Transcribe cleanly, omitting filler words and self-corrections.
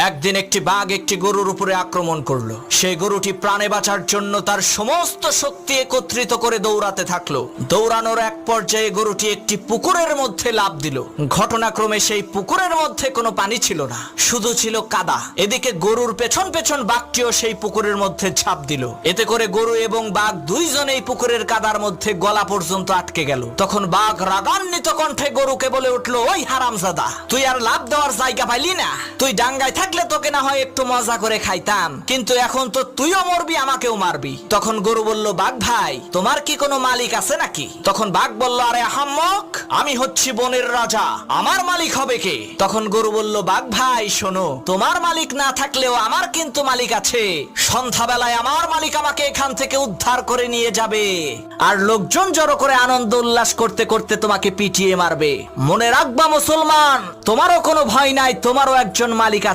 একদিন একটি বাঘ একটি গরুর উপরে আক্রমণ করলো। সেই গরুটি প্রাণে বাঁচার জন্য তার সমস্ত শক্তি একত্রিত করে দৌড়াতে থাকলো। দৌড়ানোর এক পর্যায়ে গরুটি একটি পুকুরের মধ্যে লাফ দিল। ঘটনাক্রমে সেই পুকুরের মধ্যে কোনো পানি ছিল না, শুধু ছিল কাদা। এদিকে গরুর পেছন পেছন বাঘটিও সেই পুকুরের মধ্যে ঝাঁপ দিল। এতে করে গরু এবং বাঘ দুইজনেই পুকুরের কাদার মধ্যে গলা পর্যন্ত আটকে গেল। তখন বাঘ রাগান্বিত কণ্ঠে গরুকে বলে উঠলো, ওই হারামজাদা, তুই আর লাভ দেওয়ার জায়গা পাইলি না? তুই ডাঙ্গায় থাকলে তোকে না হয় একটু মজা করে খাইতাম, কিন্তু এখন তো তুইও মরবি, আমাকেও মারবি। তখন গরু বলল, বাঘ ভাই, তোমার কি কোনো মালিক আছে নাকি? তখন বাঘ বলল, আরে আহাম্মক, আমি হচ্ছি বনের রাজা, আমার মালিক হবে কে? তখন গরু বলল, বাঘ ভাই শোনো, তোমার মালিক না থাকলেও আমার কিন্তু মালিক আছে। সন্ধ্যাবেলায় আমার মালিক আমাকে এখান থেকে উদ্ধার করে নিয়ে যাবে, আর লোকজন জড়ো করে আনন্দ উল্লাস করতে করতে তোমাকে পিটিয়ে মারবে। মনে রাখবা মুসলমান, তোমারও কোনো ভয় নাই, তোমারও একজন মালিক আছে।